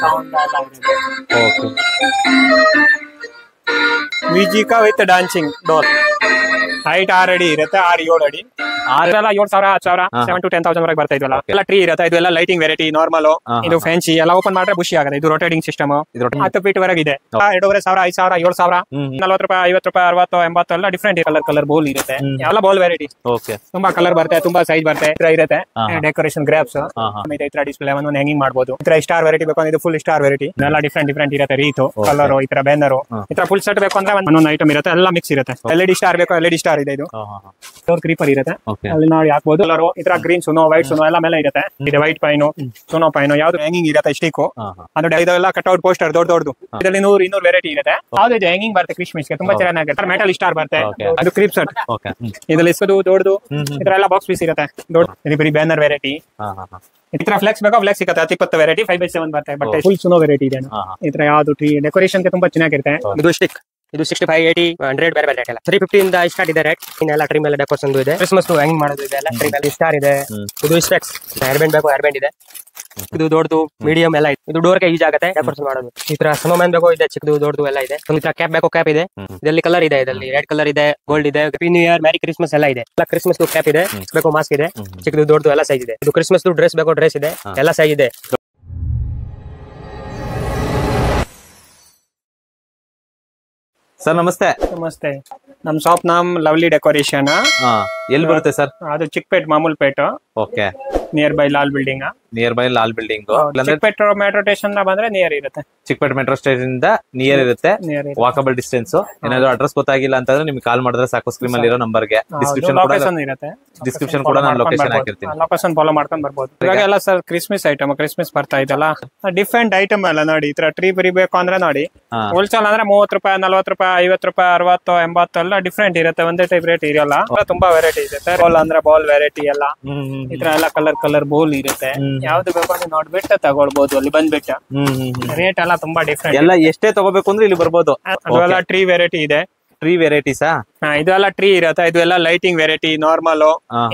Sound okay music with dancing door. Height 6 ಅಡಿ ಇರುತ್ತೆ, 6-7 ಅಡಿ. 7,000 10,000 7 to 10,000 ವರೆಗೆ ಬರ್ತಾ ಇದೆಲ್ಲ. ಎಲ್ಲ ಟ್ರೀ ಇರುತ್ತೆ. ಇದು ಎಲ್ಲ ಲೈಟಿಂಗ್ ವೆರೈಟಿ, ನಾರ್ಮಲ್, ಇದು ಫ್ಯಾನ್ಸಿ ಎಲ್ಲ ಓಪನ್ ಮಾಡ್ರೆ ಖುಷಿ ಆಗುತ್ತೆ. ಇದು ರೊಟೇಟಿಂಗ್ ಸಿಸ್ಟಮ್. 10 ಫೀಟ್ ವರೆಗೆ ಇದೆ. 2,500 5,000 7,000 40 ರೂಪಾಯಿ 50 ರೂಪಾಯಿ 60 80 ಎಲ್ಲ ಡಿಫ್ರೆಂಟ್ ಕಲರ್ ಬೋಲ್ ಇರುತ್ತೆ. ಎಲ್ಲ ಬೋಲ್ ವೆರೈಟಿ. ತುಂಬಾ ಕಲರ್ ಬರುತ್ತೆ, ತುಂಬಾ ಸೈಜ್ ಬರುತ್ತೆ. ಇರುತ್ತೆ ಡೆಕೋರೇಷನ್ ಗ್ರಾಪ್ಸ್ ಈ ತರ ಡಿಸ್ಪ್ಲೇ ಒಂದು ಹ್ಯಾಂಗಿಂಗ್ ಮಾಡಬಹುದು. ಈ ತರ ಸ್ಟಾರ್ ವೆರೈಟಿ ಬೇಕು ಅಂದ್ರೆ ಇದು ಫುಲ್ ಸ್ಟಾರ್ ವೆರೈಟಿ. ಎಲ್ಲ ಡಿಫ್ರೆಂಟ್ ಇರುತ್ತೆ. ರೀತು ಕಲರ್ ಈ ತರ ಬ್ಯಾನರ್ ಈ ತರ ಫುಲ್ ಸೆಟ್ ಬೇಕು ಅಂದ್ರೆ ಒಂದೊಂದು ಐಟಮ್ ಇರುತ್ತೆ. ಎಲ್ಲ ಮಿಕ್ಸ್ ಇರುತ್ತೆ. LED ಸ್ಟಾರ್ ಬೇಕು, LED ಸ್ಟಾರ್ ಇದೆ. ಇದು ಕ್ರೀಪರ್ ಇರುತ್ತೆ. ಅಲ್ಲಿ ನಾವು ಹಾಕ್ಬಹುದು. ಕಲರ್ ಈ ತರ ಗ್ರೀನ್ ಸುನೋ, ವೈಟ್ ಸುನೋ ಎಲ್ಲ ಮೇಲೆ ಇರುತ್ತೆ. ಇದೆ ವೈಟ್ ಪೈನು, ಸುನೋ ಪೈನು, ಯಾವ್ದು ಹ್ಯಾಂಗಿಂಗ್ ಇರುತ್ತೆ ಸ್ಟಿಕ್ ಅದು. ಇದೆಲ್ಲ ಕಟ್ಔಟ್ ಪೋಸ್ಟರ್ ದೊಡ್ಡದು. ಇದರಲ್ಲಿ 100-200 ವೆರೈಟಿ ಇರುತ್ತೆ. ಯಾವ್ದು ಇದು ಹ್ಯಾಂಗಿಂಗ್ ಬರುತ್ತೆ ಕ್ರಿಸ್ಮಸ್ ಗೆ ತುಂಬಾ ಚೆನ್ನಾಗಿರುತ್ತೆ. ಮೆಟಲ್ ಸ್ಟಾರ್ ಬರುತ್ತೆ. ಅದು ಕ್ರೀಪ್ ಸೆಟ್. ಇದ್ರಲ್ಲಿ ಇಸ್ಕೋದು ದೊಡ್ಡದು. ಇದ್ರೆಲ್ಲ ಬಾಕ್ಸ್ ಪೀಸ್ ಇರುತ್ತೆ. ದೊಡ್ಡ ಬರೀ ಬ್ಯಾನರ್ ವೆರೈಟಿ. ಈ ತರ ಫ್ಲೆಕ್ಸ್ ಬೇಕಾ ಫ್ಲೆಕ್ಸ್ ಸಿಗುತ್ತೆ. 20 ವೆರೈಟಿ 5/7 ಬರುತ್ತೆ. ಬಟ್ ಫುಲ್ ಸುನೋ ವೆರೈಟಿ ಇದೆ. ಈ ತರ ಯಾವ್ದು ಟ್ರೀ ಡೆಕೋರೇಷನ್ ಗೆ ತುಂಬಾ ಚೆನ್ನಾಗಿರುತ್ತೆ. ಇದು ಸ್ಟಿಕ್. ಇದು 65 80 100 ಬೇರೆ ಬೇರೆ ರೇಟ್ ಎಲ್ಲ. 350 ಇಂದ ಸ್ಟಾರ್ಟ್ ಇದೆ ರೇಟ್. ಇನ್ನೆಲ್ಲ ಟ್ರೀ ಮೇಲೆ ಡೆಕೋರೇಷನ್ ಇದೆ. ಕ್ರಿಸ್ಮಸ್ ಹ್ಯಾಂಗಿಂಗ್ ಮಾಡೋದು ಇದೆ. ಎಲ್ಲ ಟ್ರೀ ಮೇಲೆ ಸ್ಟಾರ್ ಇದೆ. ಇದು ಸ್ಪೆಕ್ಸ್ ಹೇರ್ ಬ್ಯಾಂಡ್ ಬೇಕು, ಹೇರ್ ಬ್ಯಾಂಡ್ ಇದೆ. ಇದು ದೊಡ್ಡದು ಮೀಡಿಯಂ ಎಲ್ಲ ಇದೆ. ಇದು ಡೋರ್ ಗೆ ಯೂಸ್ ಆಗುತ್ತೆ ಡೆಕೋರೇಷನ್ ಮಾಡೋದು. ಈ ತರ ಸ್ನೋಮ್ಯಾನ್ ಬೇಕು, ಇದೆ ಚಿಕ್ಕದು ದೊಡ್ಡದು ಎಲ್ಲ ಇದೆ. ಈ ತರ ಕ್ಯಾಪ್ ಬೇಕು, ಕ್ಯಾಪ್ ಇದೆ. ಇದರಲ್ಲಿ ಕಲರ್ ಇದೆ. ಇದರಲ್ಲಿ ರೆಡ್ ಕಲರ್ ಇದೆ, ಗೋಲ್ಡ್ ಇದೆ. Happy new year, merry Christmas ಎಲ್ಲ ಇದೆ. ಎಲ್ಲ ಕ್ರಿಸ್ಮಸ್ ಕ್ಯಾಪ್ ಇದೆ, ಬೇಕು ಮಾಸ್ಕ್ ಇದೆ. ಚಿಕ್ಕದು ದೊಡ್ಡದು ಎಲ್ಲ ಸೈಜ್ ಇದೆ. ಇದು ಕ್ರಿಸ್ಮಸ್ ಡ್ರೆಸ್ ಬೇಕು, ಡ್ರೆಸ್ ಇದೆ. ಎಲ್ಲ ಸೈಜ್ ಇದೆ. ಸರ್ ನಮಸ್ತೆ. ನಮಸ್ತೆ. ನಮ್ ಶಾಪ್ ನಾಮ್ ಲವ್ಲಿ ಡೆಕೋರೇಷನ್. ಎಲ್ಲಿ ಬರುತ್ತೆ ಸರ್? ಅದು Chickpet Mamulpet. Okay. Nearby Lal building. Nearby Lal building. Chickpet metro station ಬಂದ್ರೆ ನಿಯರ್ ಇರುತ್ತೆ. ಚಿಕ್ಕಪೇಟ್ ಮೆಟ್ರೋ ಸ್ಟೇಷನ್ ಇಂದ ನಿಯರ್ ಇರುತ್ತೆ. Walkable distance. ಏನಾದ್ರು ಅಡ್ರೆಸ್ ಗೊತ್ತಾಗಿಲ್ಲ ಅಂತಂದ್ರೆ ನಿಮ್ಗೆ ಕಾಲ್ ಮಾಡಿದ್ರೆ ಸಾಕು. ಸ್ಕ್ರೀನ್ ಅಲ್ಲಿ ಇರೋ ನಂಬರ್ ಗೆ ಡಿಸ್ಕ್ರಿಪ್ಷನ್ ಕೂಡ ನಾನು ಲೊಕೇಶನ್ ಹಾಕಿರ್ತೀನಿ. ಲೊಕೇಶನ್ ಫಾಲೋ ಮಾಡ್ಕೊಂಡು ಬರ್ಬೋದು. ಇವಾಗ ಎಲ್ಲ ಸರ್ ಕ್ರಿಸ್ಮಸ್ ಐಟಮ್, ಕ್ರಿಸ್ಮಸ್ ಬರ್ತಾ ಇದೆಲ್ಲ ಡಿಫ್ರೆಂಟ್ ಐಟಮ್ ಎಲ್ಲ ನೋಡಿ. ಈ ತರ ಟ್ರೀ ಬರಿಬೇಕು ಅಂದ್ರೆ ನೋಡಿ, ಹೋಲ್ಸೇಲ್ ಅಂದ್ರೆ 30 ರೂಪಾಯಿ 40 ರೂಪಾಯಿ 50 ರೂಪಾಯಿ 60 80 ಎಲ್ಲ ಡಿಫ್ರೆಂಟ್ ಇರುತ್ತೆ. ಒಂದೇ ಟೈಪ್ ರೇಟ್ ಇರಲ್ಲ. ತುಂಬಾ ವೆರೈಟಿ ಇದೆ. ಬಾಲ್ ಅಂದ್ರೆ ಬಾಲ್ ವೆರೈಟಿ ಎಲ್ಲ ಈ ತರ ಎಲ್ಲ ಕಲರ್ ಬೋಲ್ ಇರುತ್ತೆ. ಯಾವ್ದು ಬೇಕು ಅಂದ್ರೆ ನೋಡ್ಬಿಟ್ಟು ತಗೊಳ್ಬಹುದು. ಅಲ್ಲಿ ಬಂದ್ಬಿಟ್ಟು ರೇಟ್ ಎಲ್ಲ ತುಂಬಾ ಡಿಫ್ರೆಂಟ್. ಎಲ್ಲ ಎಷ್ಟೇ ತಗೋಬೇಕು ಅಂದ್ರೆ ಇಲ್ಲಿ ಬರ್ಬೋದು. ಅದೆಲ್ಲ ಟ್ರೀ ವೆರೈಟಿ ಇದೆ. ಟ್ರೀ ವೆರೈಟೀಸಾ? ಇದೆಲ್ಲ ಟ್ರೀ ಇರುತ್ತೆ. ಇದು ಎಲ್ಲ ಲೈಟಿಂಗ್ ವೆರೈಟಿ, ನಾರ್ಮಲ್,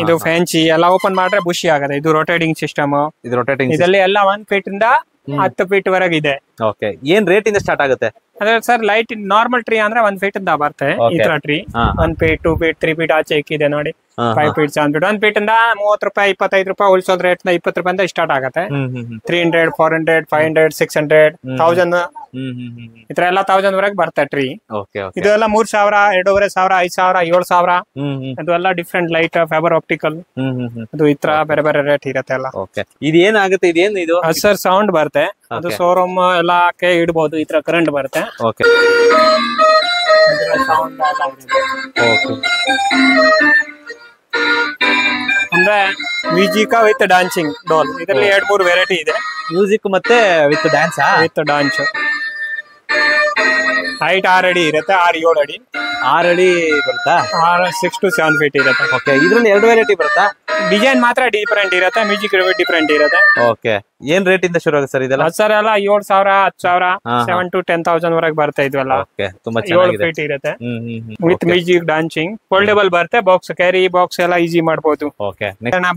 ಇದು ಫ್ಯಾನ್ಸಿ ಎಲ್ಲ ಓಪನ್ ಮಾಡ್ರೆ ಖುಷಿ ಆಗುತ್ತೆ. ಇದು ರೊಟೇಟಿಂಗ್ ಸಿಸ್ಟಮ್. ಇದರಲ್ಲಿ ಎಲ್ಲ 1 ಫೀಟ್ ಇಂದ 10 ಫೀಟ್ ವರೆಗೆ ಇದೆ. ಓಕೆ. ಏನ್ ರೇಟ್ ಇಂದ ಸ್ಟಾರ್ಟ್ ಆಗುತ್ತೆ? ಅದೇ ಸರ್ ಲೈಟ್ ನಾರ್ಮಲ್ ಟ್ರೀ ಅಂದ್ರೆ 1 ಫೀಟ್ ಇಂದ ಬರುತ್ತೆ. ಈ ತರ ಟ್ರೀ 1 ಫೀಟ್ 2 ಫೀಟ್ 3 ಫೀಟ್ ಆಚೆ ಇಕ್ಕಿದೆ ನೋಡಿ. 5 ಫೀಟ್ 7 ಫೀಟ್ 1 ಫೀಟ್ ಇಂದ 30 ರೂಪಾಯಿ 25 ರೂಪಾಯಿ ಹೋಲ್ಸೇಲ್ ರೇಟ್ 20 ರೂಪಾಯಿಂದ ಸ್ಟಾರ್ಟ್ ಆಗುತ್ತೆ. 300 400 500 600 1000 ಈ ತರ ಎಲ್ಲ 1000 ವರೆಗೆ ಬರುತ್ತೆ ಟ್ರೀ. ಇದೆಲ್ಲ 3,000 2,500 5,000 7,000 ಅದು ಎಲ್ಲ ಡಿಫ್ರೆಂಟ್ ಲೈಟ್ ಫೈಬರ್ ಆಪ್ಟಿಕಲ್. ಅದು ಈ ತರ ಬೇರೆ ಬೇರೆ ರೇಟ್ ಇರುತ್ತೆ ಎಲ್ಲ. ಇದೇನಾಗುತ್ತೆ? ಇದೇನು ಇದು ಸರ್ ಸೌಂಡ್ ಬರುತ್ತೆ. ಅದು ಶೋರೂಮ್ ಎಲ್ಲ ಇಡ್ಬೋದು. ಈ ತರ ಕರೆಂಟ್ ಬರುತ್ತೆ. ಅಂದ್ರೆ ಮ್ಯೂಸಿಕ್ ವಿತ್ ಡಾನ್ಸಿಂಗ್ ಡೋಲ್. ಇದರಲ್ಲಿ 2-3 ವೆರೈಟಿ ಇದೆ. ಮ್ಯೂಸಿಕ್ ಮತ್ತೆ with dance. With dance. Height 6 ಅಡಿ ಇರುತ್ತೆ, 6-7 ಅಡಿ. 6 ಅಡಿ ಬರುತ್ತಾ? 6 to 7 ಫೀಟ್ ಇರುತ್ತೆ. ಓಕೆ. ಇದ್ರಲ್ಲಿ 2 ವೆರೈಟಿ ಬರುತ್ತಾ? ಡಿಸೈನ್ ಮಾತ್ರ ಡಿಫರೆಂಟ್ ಇರುತ್ತೆ, ಮ್ಯೂಸಿಕ್ ಡಿಫರೆಂಟ್ ಇರುತ್ತೆ. ಓಕೆ. ಏನ್ ರೇಟ್ ಇಂದ ಶುರು ಆಗುತ್ತೆ ಸರ್ ಇದೆಲ್ಲ? ಸರ್ ಎಲ್ಲ 7,000 10,000 7 to 10,000 ವರೆಗೆ ಬರ್ತಾ ಇದ್ವಲ್ಲ. ಓಕೆ. ತುಂಬಾ ಚೆನ್ನಾಗಿದೆ. 7 ಫೀಟ್ ಇರುತ್ತೆ ವಿತ್ ಮ್ಯೂಸಿಕ್ ಡಾನ್ಸಿಂಗ್. ಫೋಲ್ಡೇಬಲ್ ಬರುತ್ತೆ. ಬಾಕ್ಸ್ ಕ್ಯಾರಿ ಬಾಕ್ಸ್ ಎಲ್ಲ ಈಸಿ ಮಾಡಬಹುದು. ಓಕೆ.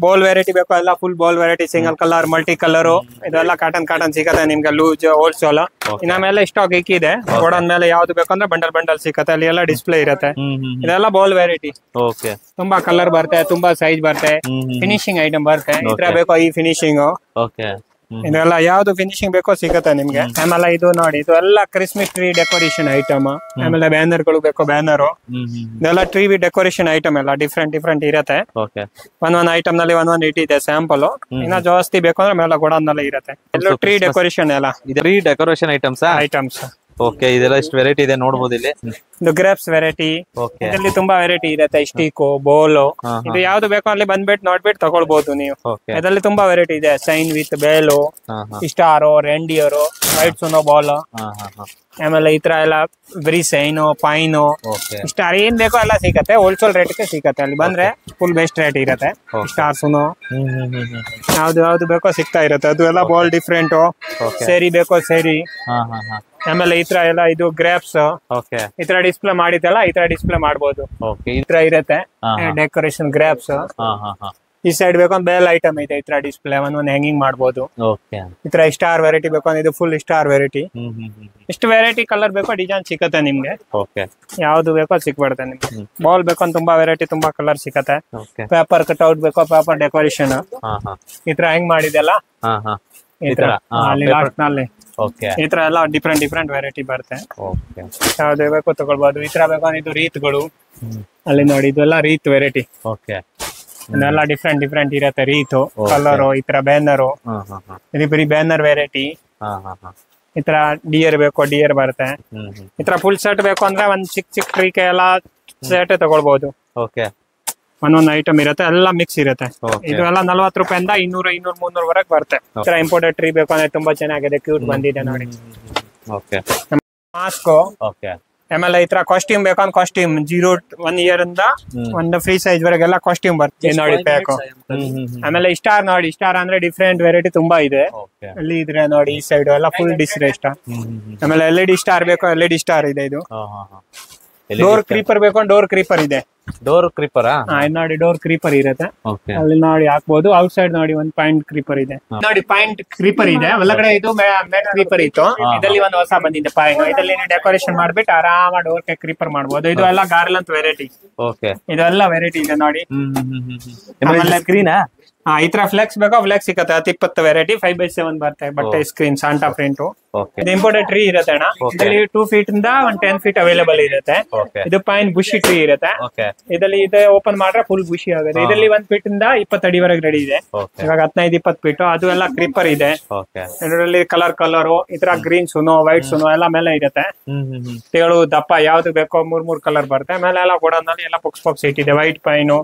ಬಾಲ್ ವೆರೈಟಿ ಬೇಕು ಎಲ್ಲ full ball variety, single colour multi colour ಇದೆಲ್ಲ ಕಾಟನ್ ಸಿಗುತ್ತೆ ನಿಮ್ಗೆ. ಲೂಸ್ ಹೋಲ್ಸೇಲ್ ಇನ್ನ ಮೇಲೆ ಸ್ಟಾಕ್ ಇಕ್ಕಿದೆ. ಗೋಡನ್ ಮೇಲೆ ಯಾವ್ದು ಬೇಕಂದ್ರೆ ಬಂಡಲ್ ಸಿಕ್ಕತ್ತೆ. ಅಲ್ಲಿ ಎಲ್ಲ ಡಿಸ್ಪ್ಲೇ ಇರುತ್ತೆ. ಇದೆಲ್ಲ ಬಾಲ್ ವೆರೈಟಿ. ಓಕೆ. ತುಂಬಾ ಕಲರ್ ಬರುತ್ತೆ, ತುಂಬಾ ಸೈಜ್ ಬರುತ್ತೆ, ಫಿನಿಶಿಂಗ್ ಐಟಮ್ ಬರುತ್ತೆ. ಈ ತರ ಬೇಕೋ ಈ ಫಿನಿಶಿಂಗ್. ಓಕೆ. ಇದೆಲ್ಲ ಯಾವ್ದು ಫಿನಿಶಿಂಗ್ ಬೇಕೋ ಸಿಗುತ್ತೆ ನಿಮ್ಗೆ. ಆಮೇಲೆ ಇದು ನೋಡಿ, ಇದು ಎಲ್ಲ ಕ್ರಿಸ್ಮಸ್ ಟ್ರೀ ಡೆಕೋರೇಷನ್ ಐಟಮ್. ಆಮೇಲೆ ಬ್ಯಾನರ್ ಗಳು ಬೇಕೋ ಬ್ಯಾನರ್. ಇದೆಲ್ಲ ಟ್ರೀ ಡೆಕೋರೇಷನ್ ಐಟಮ್ ಎಲ್ಲ ಡಿಫ್ರೆಂಟ್ ಇರುತ್ತೆ. ಒಂದೊಂದ್ ಐಟಮ್ ನಲ್ಲಿ ಒಂದೊಂದ್ ಇಟ್ಟಿದೆ ಸ್ಯಾಂಪಲ್. ಇನ್ನ ಜಾಸ್ತಿ ಬೇಕು ಅಂದ್ರೆ ಮೇಲೆ ಗೋಡನ್ ನಲ್ಲಿ ಇರುತ್ತೆ. ಎಲ್ಲ ಟ್ರೀ ಡೆಕೋರೇಷನ್ ಎಲ್ಲ ಟ್ರೀ ಡೆಕೋರೇಷನ್ ಐಟಮ್ಸ್. ಓಕೆ. ಇದೆಲ್ಲ ಎಷ್ಟು ವೆರೈಟಿ ಇದೆ ನೋಡಬಹುದು ಇಲ್ಲಿ. ಇದು ಗ್ರೇಪ್ಸ್ ವೆರೈಟಿ. ಇದರಲ್ಲಿ ತುಂಬಾ ವೆರೈಟಿ ಇರುತ್ತೆ. ಸ್ಟಿಕ್ ಬೋಲು ಇದು ಯಾವ್ದು ಬೇಕೋ ಅಲ್ಲಿ ಬಂದ್ಬಿಟ್ಟು ನೋಡ್ಬಿಟ್ಟು ತಗೊಳ್ಬಹುದು ನೀವು. ಇದರಲ್ಲಿ ತುಂಬಾ ವೆರೈಟಿ ಇದೆ. Sign with bell, star, reindeer, white snowball. ಆಮೇಲೆ ಈ ತರ ಎಲ್ಲ ಬರೀ ಸೈನು ಪೈನು ಸ್ಟಾರ್ ಏನ್ ಬೇಕೋ ಎಲ್ಲ ಸಿಗತ್ತೆ. ಹೋಲ್ಸೇಲ್ ರೇಟ್ ಗೆ ಸಿಗತ್ತೆ. ಅಲ್ಲಿ ಬಂದ್ರೆ ಫುಲ್ ಬೆಸ್ಟ್ ರೇಟ್ ಇರುತ್ತೆ. ಸ್ಟಾರ್ ಸುನೋ ಯಾವ್ದು ಬೇಕೋ ಸಿಗ್ತಾ ಇರುತ್ತೆ. ಅದು ಎಲ್ಲ ಬಾಲ್ ಡಿಫ್ರೆಂಟ್. ಸೇರಿ ಬೇಕೋ ಸೇರಿ. ಆಮೇಲೆ ಈ ತರ ಎಲ್ಲ ಇದು ಗ್ರೇಪ್ಸ್ ಈ ತರ ಡಿಸ್ಪ್ಲೇ ಮಾಡಿದ್ದಲ್ಲ, ಈ ತರ ಡಿಸ್ಪ್ಲೇ ಮಾಡಬಹುದು. ಈ ತರ ಇರುತ್ತೆ ಡೆಕೋರೇಷನ್ ಗ್ರೇಪ್ಸ್. ಈ ಸೈಡ್ ಬೇಕು ಅಂದ್ರೆ ಬೇಲ್ ಐಟಮ್ ಇದೆ ಈ ತರ ಡಿಸ್ಪ್ಲೇ ಒಂದ್ ಹ್ಯಾಂಗಿಂಗ್ ಮಾಡ್ಬೋದು. ಓಕೆ. ಈ ತರ ಸ್ಟಾರ್ ವೆರೈಟಿ ಬೇಕು ಅಂದ್ರೆ ಇದು ಫುಲ್ ಸ್ಟಾರ್ ವೆರೈಟಿ. ಎಷ್ಟು ವೆರೈಟಿ ಕಲರ್ ಬೇಕೋ ಡಿಸೈನ್ ಸಿಕ್ಕತ್ತೆ ನಿಮ್ಗೆ. ಓಕೆ. ಯಾವ್ದು ಬೇಕೋ ಸಿಕ್ಬಿಡುತ್ತೆ ನಿಮ್ಗೆ. ಬಾಲ್ ಬೇಕು ಅಂದ್ರೆ ತುಂಬಾ ವೆರೈಟಿ ತುಂಬಾ ಕಲರ್ ಸಿಕ್ಕತ್ತೆ. ಓಕೆ. ಪೇಪರ್ ಕಟ್ಔಟ್ ಬೇಕೋ ಪೇಪರ್ ಡೆಕೋರೇಷನ್ ಈ ತರ ಹೆಂಗ್ ಮಾಡಿದೆಲ್ಲ ಈ ತರ ಅಲ್ಲಿ ಲಾಸ್ಟ್ ನಲ್ಲಿ ಈ ತರ ಎಲ್ಲ ಡಿಫ್ರೆಂಟ್ ವೆರೈಟಿ ಬರುತ್ತೆ. ಯಾವ್ದು ಬೇಕು ತಗೊಳ್ಬಹುದು. ಈ ತರ ಬೇಕು ಇದು ರೀತ್ಗಳು ಅಲ್ಲಿ ನೋಡಿ ಇದೆಲ್ಲ ರೀತ್ ವೆರೈಟಿ. ಇದೆಲ್ಲ ಡಿಫ್ರೆಂಟ್ ಇರತ್ತೆ ರೀತು ಕಲರು. ಈ ತರ ಬ್ಯಾನರು ಇದು ಬರೀ ಬ್ಯಾನರ್ ವೆರೈಟಿ. ಈ ತರ ಡಿಯರ್ ಬೇಕು ಡಿಯರ್ ಬರುತ್ತೆ. ಈ ತರ ಫುಲ್ ಸೆಟ್ ಬೇಕು ಅಂದ್ರೆ ಒಂದ್ ಚಿಕ್ಕ ಟ್ರೀಕೆ ಎಲ್ಲ ಸೆಟ್ ತಗೊಳ್ಬಹುದು. ಒಂದೊಂದು ಐಟಮ್ ಇರುತ್ತೆ ಎಲ್ಲ ಮಿಕ್ಸ್ ಇರುತ್ತೆ. ಇದು ಎಲ್ಲ 40 ರೂಪಾಯಿಂದ 200, 200, 300 ವರೆಗೆ ಬರುತ್ತೆ. ಈ ತರ ಇಂಪೋರ್ಟೆಡ್ ಟ್ರೀ ಬೇಕು ಅಂದ್ರೆ ತುಂಬಾ ಚೆನ್ನಾಗಿದೆ, ಕ್ಯೂಟ್ ಬಂದಿದೆ ನೋಡಿ. ಮಾಸ್ಕ್ ಆಮೇಲೆ ಈ ತರ ಕಾಸ್ಟ್ಯೂಮ್ ಬೇಕಂದ್ರೆ ಕಾಸ್ಟ್ಯೂಮ್ 1 year ಇಂದ ಒಂದು ಫ್ರೀ ಸೈಜ್ ವರೆಗೆಲ್ಲ ಕಾಸ್ಟ್ಯೂಮ್ ಬರ್ತದೆ ನೋಡಿ ಪ್ಯಾಕ್. ಆಮೇಲೆ ಸ್ಟಾರ್ ನೋಡಿ, ಸ್ಟಾರ್ ಅಂದ್ರೆ ಡಿಫ್ರೆಂಟ್ ವೆರೈಟಿ ತುಂಬಾ ಇದೆ. ಅಲ್ಲಿ ಇದ್ರೆ ನೋಡಿ ಈ ಸೈಡ್ ಎಲ್ಲ ಫುಲ್ ಡಿಸ್ ಸ್ಟಾರ್. ಆಮೇಲೆ LED ಸ್ಟಾರ್ ಬೇಕು, LED ಸ್ಟಾರ್ ಇದೆ. ಇದು ಡೋರ್ ಕ್ರೀಪರ್ ಬೇಕು, ಡೋರ್ ಕ್ರೀಪರ್ ಇದೆ. ಡೋರ್ ಕ್ರೀಪರ್ ನೋಡಿ ಡೋರ್ ಕ್ರೀಪರ್ ಇರುತ್ತೆ. ಅಲ್ಲಿ ನೋಡಿ ಹಾಕ್ಬೋದು. ಔಟ್ ಸೈಡ್ ನೋಡಿ ಒಂದು ಪಾಯಿಂಟ್ ಕ್ರೀಪರ್ ಇದೆ ನೋಡಿ. ಪಾಯಿಂಟ್ ಕ್ರೀಪರ್ ಇದೆ ಒಳಗಡೆ. ಇದು ಮೆಟ್ ಕ್ರೀಪರ್ ಇತ್ತು, ಇದರಲ್ಲಿ ಒಂದು ಹೊಸ ಬಂದಿದೆ ಪಾಯಿಂಟ್. ಇದರಲ್ಲಿ ಡೆಕೋರೇಷನ್ ಮಾಡ್ಬಿಟ್ಟು ಆರಾಮ ಡೋರ್ ಕ್ರೀಪರ್ ಮಾಡ್ಬೋದು. ಇದು ಎಲ್ಲ ಗಾರ್ಲಂತ್ ವೆರೈಟಿ. ಇದೆಲ್ಲ ವೆರೈಟಿ ಇದೆ ನೋಡಿ. ಸ್ಕ್ರೀನ್ ಈ ತರ ಫ್ಲೆಕ್ಸ್ ಬೇಕೋ ಫ್ಲೆಕ್ಸ್ ಸಿಕ್ಕತ್ತೆ. 20 ವೆರೈಟಿ 5x7 ಬರುತ್ತೆ. ಬಟ್ಟೆ ಸ್ಕ್ರೀನ್ ಸಾಂಟಾ ಪ್ರಿಂಟ್. ಇದು ಇಂಪೋರ್ಟೆಡ್ ಟ್ರೀ ಇರುತ್ತೆ ಅಣ್ಣ. ಇದರಲ್ಲಿ 2 feet ಇಂದ 10 feet ಅವೈಲೇಬಲ್ ಇರುತ್ತೆ. ಇದು ಪೈನ್ ಬುಷಿ ಟ್ರೀ ಇರುತ್ತೆ. ಇದರಲ್ಲಿ ಇದೆ ಓಪನ್ ಮಾಡ್ರೆ ಫುಲ್ ಬುಷಿ ಆಗುತ್ತೆ. ಇದರಲ್ಲಿ 1 feet ಇಂದ 20 ಅಡಿ ವರೆಗೆ ರೆಡಿ ಇದೆ. ಇವಾಗ 15-20 feet. ಅದು ಎಲ್ಲ ಕ್ರೀಪರ್ ಇದೆ. ಇದರಲ್ಲಿ ಕಲರ್ ಈ ತರ ಗ್ರೀನ್ ಸುನೋ ವೈಟ್ ಸುನೋ ಎಲ್ಲ ಮೇಲೆ ಇರುತ್ತೆ. ತೇಳು ದಪ್ಪ ಯಾವ್ದು ಬೇಕೋ 3 ಕಲರ್ ಬರುತ್ತೆ. ಮೇಲೆ ಎಲ್ಲ ಗೋಡನ್ನಲ್ಲಿ ಎಲ್ಲ ಬಾಕ್ಸ್ ಇಟ್ಟಿದೆ. ವೈಟ್ ಪೈನು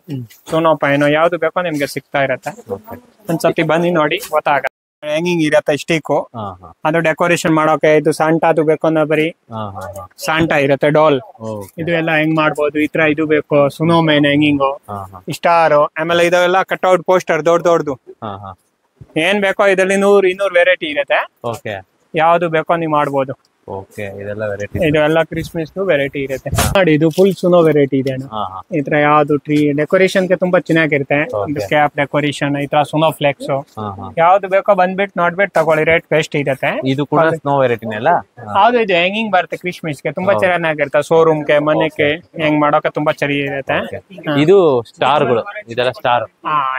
ಸುನೋ ಪೈನು ಯಾವ್ದು ಬೇಕೋ ನಿಮ್ಗೆ ಸಿಗ್ತಾ ಇರತ್ತೆ. ಒಂದ್ಸತಿ ಬನ್ನಿ ನೋಡಿ ಗೊತ್ತಾಗ. ಹ್ಯಾಂಗಿಂಗ್ ಇರತ್ತೆ ಸ್ಟಿಕ್. ಅದು ಡೆಕೋರೇಷನ್ ಮಾಡೋಕೆ. ಇದು ಸಾಂಟಾದು ಬೇಕು ಅಂದ್ರೆ ಬರೀ ಸಾಂಟಾ ಇರುತ್ತೆ ಡಾಲ್. ಇದು ಎಲ್ಲ ಹೆಂಗ್ ಮಾಡ್ಬೋದು. ಈ ತರ ಇದು ಬೇಕು ಸುನೋ ಮೇನ್ ಹ್ಯಾಂಗಿಂಗ್ ಸ್ಟಾರ್. ಆಮೇಲೆ ಇದೆಲ್ಲ ಕಟ್ಔಟ್ ಪೋಸ್ಟರ್ ದೊಡ್ಡದು ಏನ್ ಬೇಕೋ. ಇದರಲ್ಲಿ 100-200 ವೆರೈಟಿ ಇರುತ್ತೆ. ಯಾವ್ದು ಬೇಕೋ ನೀವು ಮಾಡ್ಬೋದು. ಇದೆಲ್ಲ ಕ್ರಿಸ್ಮಸ್ ವೆರೈಟಿ ಇರುತ್ತೆ ನೋಡಿ. ಇದು ಫುಲ್ ಸುನೋ ವೆರೈಟಿ ಇದೆ. ಈ ತರ ಯಾವ್ದು ಟ್ರೀ ಡೆಕೋರೇಷನ್ ಗೆ ತುಂಬಾ ಚೆನ್ನಾಗಿರುತ್ತೆ. ಕ್ಯಾಪ್ ಡೆಕೋರೇಷನ್ ಈ ತರ ಸುನೋ ಫ್ಲೆಕ್ಸ್ ಯಾವ್ದು ಬೇಕೋ ಬಂದ್ಬಿಟ್ಟು ನೋಡ್ಬಿಟ್ಟು ತಗೊಳ್ಳಿ. ರೇಟ್ ಬೆಸ್ಟ್ ಇರುತ್ತೆ. ಇದು ಕೂಡ ಸ್ನೋ ವೆರೈಟಿನೇ ಅಲ್ಲ? ಹೌದು, ಇದು ಹ್ಯಾಂಗಿಂಗ್ ಬರುತ್ತೆ ಕ್ರಿಸ್ಮಸ್ ಗೆ. ತುಂಬಾ ಚೆನ್ನಾಗಿರುತ್ತೆ. ಶೋರೂಮ್ ಗೆ ಮನೆಗೆ ಹೆಂಗ್ ಮಾಡೋಕೆ ತುಂಬಾ ಚೆನ್ನಾಗಿರುತ್ತೆ. ಇದು ಸ್ಟಾರ್ಗಳು ಇದೆಲ್ಲ ಸ್ಟಾರ್.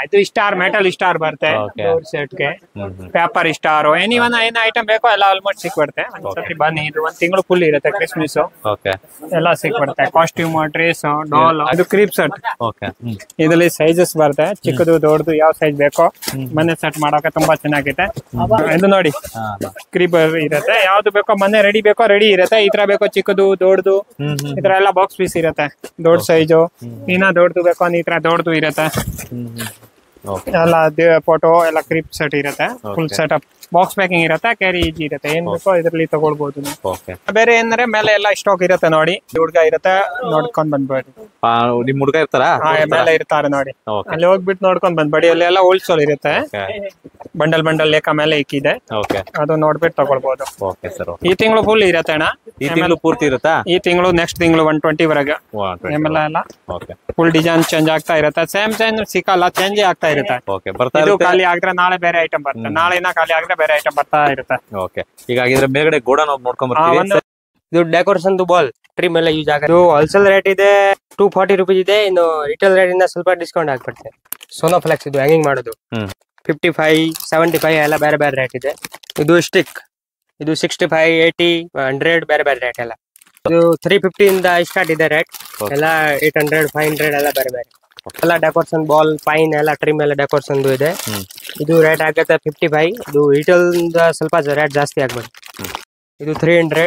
ಇದು ಸ್ಟಾರ್ ಮೆಟಲ್ ಸ್ಟಾರ್ ಬರುತ್ತೆ ಡೋರ್ ಸೆಟ್ ಗೆ. ಪೇಪರ್ ಸ್ಟಾರ್ ಏನ್ ಐಟಮ್ ಬೇಕೋ ಎಲ್ಲ ಆಲ್ಮೋಸ್ಟ್ ಸಿಕ್ಬಿಡುತ್ತೆ. ಒಂದ್ಸತಿ ಬನ್ನಿ. ಇದು 1 ತಿಂಗಳು ಫುಲ್ ಇರುತ್ತೆ ಕ್ರಿಸ್ಮಸ್. ಎಲ್ಲ ಸಿಕ್ಬಿಡುತ್ತೆ. Costume dress doll. ಇದು ಕ್ರೀಪ್ ಸೆಟ್. ಇದರಲ್ಲಿ ಸೈಜಸ್ ಬರುತ್ತೆ ಚಿಕ್ಕದು ದೊಡ್ಡದು ಯಾವ ಸೈಜ್ ಬೇಕೋ. ಮನೆ ಸೆಟ್ ಮಾಡೋಕೆ ತುಂಬಾ ಚೆನ್ನಾಗಿದೆ. ಇದು ನೋಡಿ ಕ್ರೀಪರ್ ಇರುತ್ತೆ. ಯಾವ್ದು ಬೇಕೋ ಮನೆ ರೆಡಿ ಬೇಕೋ ರೆಡಿ ಇರುತ್ತೆ. ಈ ತರ ಬೇಕೋ ಚಿಕ್ಕದು ದೊಡ್ಡದು ಈ ತರ ಎಲ್ಲ ಬಾಕ್ಸ್ ಪೀಸ್ ಇರುತ್ತೆ. ದೊಡ್ಡ ಸೈಜು ಇನ್ನ ದೊಡ್ಡದು ಬೇಕೋ ಈ ತರ ದೊಡ್ಡದು ಇರುತ್ತೆ. ಎಲ್ಲ ಫೋಟೋ ಎಲ್ಲ ಕ್ರೀಪ್ ಸೆಟ್ ಇರುತ್ತೆ. ಫುಲ್ ಸೆಟಪ್ ಬಾಕ್ಸ್ ಪ್ಯಾಕಿಂಗ್ ಇರುತ್ತೆ. ಕ್ಯಾರಿ ಈಜಿ ಇರುತ್ತೆ. ಏನ್ ಬೇಕೋ ಇದ್ರಲ್ಲಿ ತಗೊಳ್ಬಹುದು. ಬೇರೆ ಏನಂದ್ರೆ ಮೇಲೆ ಎಲ್ಲ ಸ್ಟಾಕ್ ಇರುತ್ತೆ ನೋಡಿ. ಹುಡುಗ ಇರುತ್ತೆ ನೋಡ್ಕೊಂಡ್ ಬಂದ್ಬೇಡಿ. ನಿಮ್ ಹುಡುಗ ಇರ್ತಾರ ಮೇಲೆ ಇರ್ತಾರೆ ನೋಡಿ. ಅಲ್ಲಿ ಹೋಗ್ಬಿಟ್ಟು ನೋಡ್ಕೊಂಡ್ ಬಂದ್ಬೇಡಿ. ಅಲ್ಲಿ ಎಲ್ಲ ಹೋಲ್ಸೇಲ್ ಇರುತ್ತೆ. ಬಂಡಲ್ ಲೆಕ್ಕ ಮೇಲೆ ಇಕ್ಕಿದೆ. ಅದು ನೋಡ್ಬಿಟ್ಟು ತಗೊಳ್ಬಹುದು. ಈ ತಿಂಗಳು ಫುಲ್ ಇರುತ್ತೆ ಅಣ್ಣ. ಈ ತಿಂಗಳು ಪೂರ್ತಿ ಇರುತ್ತಾ? ಈ ತಿಂಗಳು ನೆಕ್ಸ್ಟ್ ತಿಂಗಳು 120 ವರೆಗೆ ಆಮೇಲೆ ಎಲ್ಲ ಫುಲ್ ಡಿಸೈನ್ ಚೇಂಜ್ ಆಗ್ತಾ ಇರುತ್ತೆ. ಸೇಮ್ ಸಿಕ್ಕಲ್ಲ, ಚೇಂಜ್ ಆಗ್ತಾ ಇರುತ್ತೆ. ಇದು ಖಾಲಿ ಆಗಿದ್ರೆ ನಾಳೆ ಬೇರೆ ಐಟಮ್ ಬರುತ್ತೆ. ನಾಳೆನ ಖಾಲಿ ಆಗಿದ್ರೆ ಬೇರೆ ಐಟಮ್ ಬರ್ತಾ ಇರುತ್ತೆ. ಈಗ ಹಾಗಿದ್ರೆ ಮೇಲ್ಗಡೆ ಗೋಡನ್ ಹೋಗಿ ನೋಡ್ಕೊಂಡ್ ಬರ್ತೀವಿ. ಇದು ಡೆಕೋರೇಷನ್ ಬಾಲ್ ಟ್ರೀ ಮೇಲೆ ಯೂಸ್ ಆಗುತ್ತೆ. ಇದು ಹೋಲ್ಸೇಲ್ ರೇಟ್ ಇದೆ 240 ರೂಪೀಸ್ ಇದೆ. ಇನ್ನು ರಿಟೇಲ್ ರೇಟ್ ಇಂದ ಸ್ವಲ್ಪ ಡಿಸ್ಕೌಂಟ್ ಆಗ್ಬಿಡುತ್ತೆ. ಸೋನೋ ಫ್ಲೆಕ್ಸ್ ಇದು ಹ್ಯಾಂಗಿಂಗ್ ಮಾಡೋದು 55, 75 ಎಲ್ಲ ಬೇರೆ ಬೇರೆ ರೇಟ್ ಇದೆ. ಇದು ಸ್ಟಿಕ್ ಇದು 65, 80, 100 ಬೇರೆ ಬೇರೆ ರೇಟ್ ಎಲ್ಲ. ಇದು 350 ಇಂದ ಸ್ಟಾರ್ಟ್ ಇದೆ ರೇಟ್ ಎಲ್ಲ. 800, 500 ಎಲ್ಲ ಬೇರೆ ಬೇರೆ ಎಲ್ಲ. ಡೆಕೋರೇಷನ್ ಬಾಲ್ ಪೈನ್ ಎಲ್ಲ ಟ್ರೀ ಮೇಲೆ ಡೆಕೋರೇಷನ್ ಇದೆ. ಇದು ರೇಟ್ ಆಗುತ್ತೆ 55. ಇದು ರಿಟೇಲ್ ಸ್ವಲ್ಪ ರೇಟ್ ಜಾಸ್ತಿ ಆಗ್ಬಿಡುತ್ತೆ. ಇದು 300.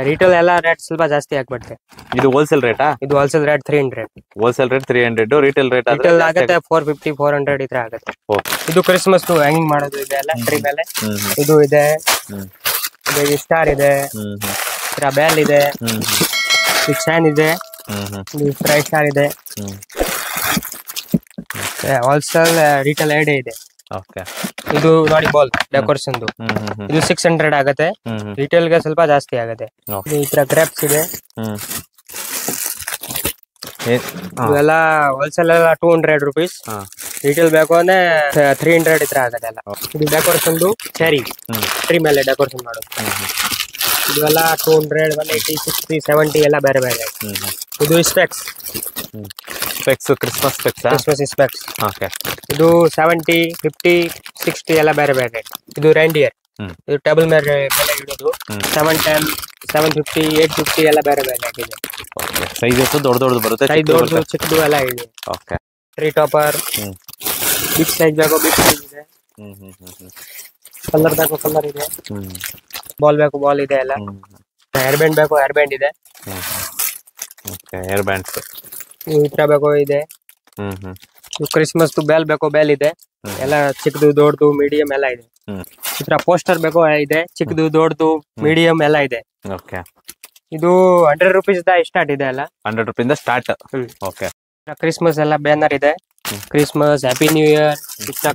ರಿಟೇಲ್ ಎಲ್ಲ ರೇಟ್ ಸ್ವಲ್ಪ ಜಾಸ್ತಿ ಆಗ್ಬಿಡುತ್ತೆ. ಇದು ಹೋಲ್ಸೇಲ್ ರೇಟಾ? ಇದು wholesale rate 300. Wholesale rate 300. Retail rate ಆಗುತ್ತೆ 450, 400 ಇದ್ರ ಆಗುತ್ತೆ. ಇದು ಕ್ರಿಸ್ಮಸ್ ಹ್ಯಾಂಗಿಂಗ್ ಮಾಡೋದು ಇದೆ ಎಲ್ಲ ಟ್ರೀ ಮೇಲೆ. ಇದು ಇದೆ, ಸ್ಟಾರ್ ಇದೆ, ಬೆಲ್ ಇದೆ, ಫ್ಯಾನ್ ಇದೆ, ಫ್ರೈ ಸ್ಟಾರ್ ಇದೆ. ಹೋಲ್ಸೇಲ್ ರಿಟೇಲ್ ಎರಡೇ ಇದೆ. ಇದು ನೋಡಿ ಬಾಲ್ ಡೆಕೋರೇಷನ್ ಇದು 600 ಆಗುತ್ತೆ. ರಿಟೇಲ್ ಗೆ ಸ್ವಲ್ಪ ಜಾಸ್ತಿ ಆಗುತ್ತೆ. ಈ ತರ ಕ್ರೇಪ್ಸ್ ಇದೆ. ಇವೆಲ್ಲ ಹೋಲ್ಸೇಲ್ ಎಲ್ಲ 200 rupees. ರಿಟೇಲ್ ಬೇಕು ಅಂದ್ರೆ 300 ಇತ್ರ ಆಗದೆಲ್ಲ. ಇದು ಡೆಕೋರೇಷನ್ ಚೆರಿ ಟ್ರೀ ಮೇಲೆ ಡೆಕೋರೇಷನ್ ಮಾಡೋದು. ಇದೆಲ್ಲ 200, 180, 60, 70 ಎಲ್ಲ ಬೇರೆ ಬೇರೆ. ಇದು ಸ್ಪೆಕ್ಸ್ ಕ್ರಿಸ್ಮಸ್ ಸ್ಪೆಕ್ಸ್. ಇದು 70, 50, 60 ಎಲ್ಲ ಬೇರೆ ಬೇರೆ. ಇದು ರೆಂಡಿಯರ್, ಇದು ಟೇಬಲ್ ಮೇಲೆ ಇಡೋದು. 710, 750, 850 ಎಲ್ಲ ಬೇರೆ ಬೇರೆ ಆಗಿದೆ. ಸೈಜ್ ದೊಡ್ಡದು ಬರುತ್ತೆ, ಸೈಜ್ ದೊಡ್ಡದು ಚಿಕ್ಕದು ಎಲ್ಲ ಇದೆ. ಟ್ರೀ ಟಾಪರ್ ಬಿಗ್ ಸೈಜ್ ಬೇಕು, ಬಿಗ್ ಸೈಜ್ ಇದೆ. ಕಲರ್ ಬೇಕು, ಕಲರ್ ಇದೆ. ಬಾಲ್ ಬೇಕು, ಬಾಲ್ ಇದೆ ಎಲ್ಲ. ಹೇರ್ ಬ್ಯಾಂಡ್ ಬೇಕು, ಹೇರ್ ಬ್ಯಾಂಡ್ ಇದೆ. ಹೇರ್ ಬ್ಯಾಂಡ್ಸ್ ಈ ತರ ಬೇಕು ಇದೆ. ಕ್ರಿಸ್ಮಸ್ ಬೆಲ್ ಬೇಕು, ಬೆಲ್ ಇದೆ ಎಲ್ಲ. ಚಿಕ್ಕದು ದೊಡ್ಡದು ಮೀಡಿಯಂ ಎಲ್ಲ ಇದೆ. ಈ ತರ ಪೋಸ್ಟರ್ ಬೇಕು ಇದೆ, ಚಿಕ್ಕದು ದೊಡ್ಡದು ಮೀಡಿಯಂ ಎಲ್ಲ ಇದೆ. ಇದು 100 rupees ಸ್ಟಾರ್ಟ್ ಇದೆ ಎಲ್ಲ. 100 rupees ಸ್ಟಾರ್ಟ್. ಕ್ರಿಸ್ಮಸ್ ಎಲ್ಲ ಬ್ಯಾನರ್ ಇದೆ. Christmas, happy new year,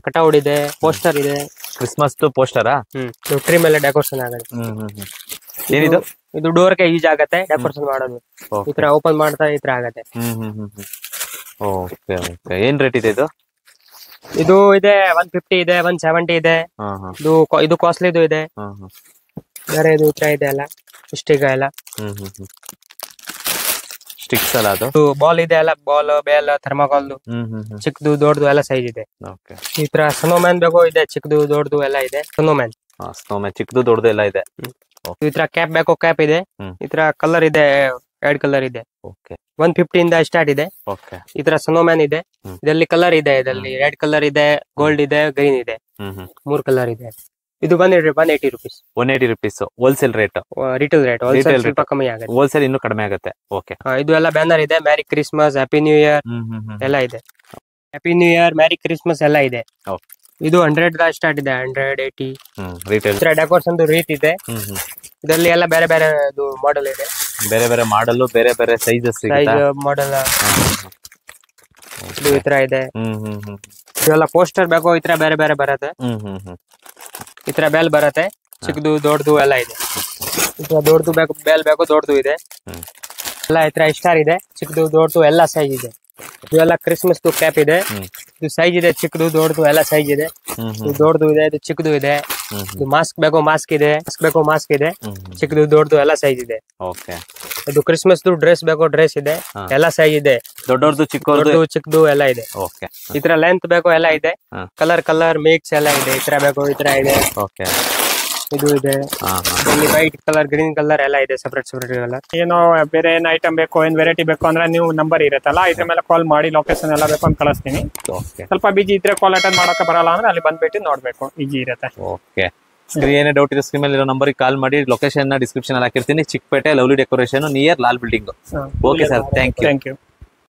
cutout ಇದೆ, ಪೋಸ್ಟರ್ ಇದೆ. ಕ್ರಿಸ್ಮಸ್ ಪೋಸ್ಟರಾ? ಟ್ರೀ ಮೇಲೆ ಡೆಕೋರೇಷನ್ ಆಗುತ್ತೆ. ಏನಿದು? ಇದು ಡೋರ್ಗೆ ಯೂಸ್ ಆಗತ್ತೆ ಡೆಕೋರೇಷನ್ ಮಾಡೋದು. ಈ ತರ ಓಪನ್ ಮಾಡ್ತಾ ಈ ತರ ಆಗತ್ತೆ. ಏನ್ ರೇಟ್ ಇದೆ ಇದು? ಇದು ಇದೆ 150 ಇದೆ, 170 ಇದೆ. ಇದು ಕಾಸ್ಟ್ಲಿ ಇದೆ. ಬೇರೆ ಇದು ಈ ತರ ಇದೆ ಎಲ್ಲ. ಸ್ಟಿಕ್ ಎಲ್ಲ ಸ್ಟಿಕ್ಸ್ ಅಲ್ಲ ಅದು. ಬಾಲ್ ಇದೆ ಎಲ್ಲ, ಬಾಲ್ ಬೇಲ್ ಥರ್ಮಾಕೋಲ್ ಚಿಕ್ಕದು ದೊಡ್ಡದು ಎಲ್ಲ ಸೈಜ್ ಇದೆ. ಈ ತರ ಸ್ನೋಮ್ಯಾನ್ ಬೇಕು ಇದೆ, ಚಿಕ್ಕದು ದೊಡ್ಡದು ಎಲ್ಲ ಇದೆ. ಸ್ನೋಮ್ಯಾನ್ ಚಿಕ್ಕದು ದೊಡ್ಡದು ಎಲ್ಲ ಇದೆ. ಈ ತರ ಕ್ಯಾಪ್ ಬೇಕು, ಕ್ಯಾಪ್ ಇದೆ. ಈ ತರ ಕಲರ್ ಇದೆ, 2 ಕಲರ್ ಇದೆ. 150 ಇಂದ ಸ್ಟಾರ್ಟ್ ಇದೆ. ಈ ತರ ಸ್ನೋಮ್ಯಾನ್ ಇದೆ. ಇದರಲ್ಲಿ ಕಲರ್ ಇದೆ, ಇದರಲ್ಲಿ ರೆಡ್ ಕಲರ್ ಇದೆ, ಗೋಲ್ಡ್ ಇದೆ, ಗ್ರೀನ್ ಇದೆ. 3 ಕಲರ್ ಇದೆ. ಇದು 180 rupees. 180 rupees wholesale rate. Retail rate wholesale ಸ್ವಲ್ಪ ಕಮ್ಮಿ ಆಗುತ್ತೆ. ಹೋಲ್ಸೇಲ್ ಇನ್ನೂ ಕಡಿಮೆ ಆಗುತ್ತೆ. ಇದು ಎಲ್ಲ ಬ್ಯಾನರ್ ಇದೆ. Merry Christmas, happy new year ಎಲ್ಲ ಇದೆ. Happy new year, merry Christmas ಎಲ್ಲ ಇದೆ. ಇದು 100 ಸ್ಟಾರ್ಟ್ ಇದೆ, 180 ರಿಟೇಲ್. ಡೆಕೋರೇಷನ್ ರೀತ್ ಇದೆ. ಇದರಲ್ಲಿ ಎಲ್ಲ ಬೇರೆ ಬೇರೆ ಮಾಡೆಲ್ ಇದೆ. ಬೇರೆ ಬೇರೆ ಮಾಡಲ್, ಬೇರೆ ಬೇರೆ ಸೈಜಸ್ ಮಾಡೆಲ್ ಇದು ಈ ತರ ಇದೆ. ಇದೆಲ್ಲ ಪೋಸ್ಟರ್ ಬೇಕು, ಈ ತರ ಬೇರೆ ಬೇರೆ ಬರುತ್ತೆ. ಈ ತರ ಬೆಲ್ ಬರುತ್ತೆ, ಚಿಕ್ಕದು ದೊಡ್ಡದು ಎಲ್ಲ ಇದೆ. ಈ ತರ ದೊಡ್ಡದು ಬೇಕು, ಬೆಲ್ ಬೇಕು, ದೊಡ್ಡದು ಇದೆ ಎಲ್ಲ. ಈ ತರ ಸ್ಟಾರ್ ಇದೆ, ಚಿಕ್ಕದು ದೊಡ್ಡದು ಎಲ್ಲ ಸೈಜ್ ಇದೆ. ಇದೆಲ್ಲ ಕ್ರಿಸ್ಮಸ್ ಕ್ಯಾಪ್ ಇದೆ. ಇದು ಸೈಜ್ ಇದೆ, ಚಿಕ್ಕದು ದೊಡ್ಡದು ಎಲ್ಲ ಸೈಜ್ ಇದೆ. ಇದು ದೊಡ್ಡದು ಇದೆ, ಇದು ಚಿಕ್ಕದು ಇದೆ. ಇದು ಮಾಸ್ಕ್ ಬೇಕು, ಮಾಸ್ಕ್ ಇದೆ. ಮಾಸ್ಕ್ ಬೇಕು, ಮಾಸ್ಕ್ ಇದೆ. ಚಿಕ್ಕದು ದೊಡ್ಡದು ಎಲ್ಲ ಸೈಜ್ ಇದೆ. ಇದು ಕ್ರಿಸ್ಮಸ್ ಡ್ರೆಸ್ ಬೇಕು, ಡ್ರೆಸ್ ಇದೆ ಎಲ್ಲ ಸೈಜ್ ಇದೆ. ದೊಡ್ಡದು ಚಿಕ್ಕದು ಎಲ್ಲ ಇದೆ. ಈ ತರ ಲೆಂತ್ ಬೇಕು ಎಲ್ಲ ಇದೆ. ಕಲರ್ ಮಿಕ್ಸ್ ಎಲ್ಲ ಇದೆ. ಈ ತರ ಬೇಕು, ಈ ತರ ಇದೆ. ಇದು ಇದೆ, ಇಲ್ಲಿ ವೈಟ್ ಕಲರ್, ಗ್ರೀನ್ ಕಲರ್ ಎಲ್ಲ ಇದೆ. ಸಪರೇಟ್ ಎಲ್ಲ. ಏನೋ ಬೇರೆ ಏನ್ ಐಟಮ್ ಬೇಕು, ಏನ್ ವೆರೈಟಿ ಬೇಕು ಅಂದ್ರೆ ನೀವು ನಂಬರ್ ಇರುತ್ತಲ್ಲ, ಇದ್ರ ಮೇಲೆ ಕಾಲ್ ಮಾಡಿ ಲೊಕೇಶನ್ ಎಲ್ಲ ಬೇಕು ಅಂತ ಕಳಿಸ್ತೀನಿ. ಸ್ವಲ್ಪ ಬಿಜಿ ಇದ್ರೆ ಕಾಲ್ ಅಟೆಂಡ್ ಮಾಡಕ್ಕೆ ಬರಲ್ಲ ಅಂದ್ರೆ ಅಲ್ಲಿ ಬಂದ್ಬಿಟ್ಟು ನೋಡ್ಬೇಕು, ಈಜಿ ಇರುತ್ತೆ. ಏನೇ ಡೌಟ್ ಇದೆ ಸ್ಕ್ರೀನ್ ಮೇಲೆ ಇರೋ ನಂಬರ್ ಕಾಲ್ ಮಾಡಿ. ಲೊಕೇಶನ್ ಡಿಸ್ಕ್ರಿಪ್ಷನ್ ಅಲ್ಲಿ ಹಾಕಿರ್ತೀನಿ. Chikkapete, lovely decoration, near Lal building. Okay sir, thank you.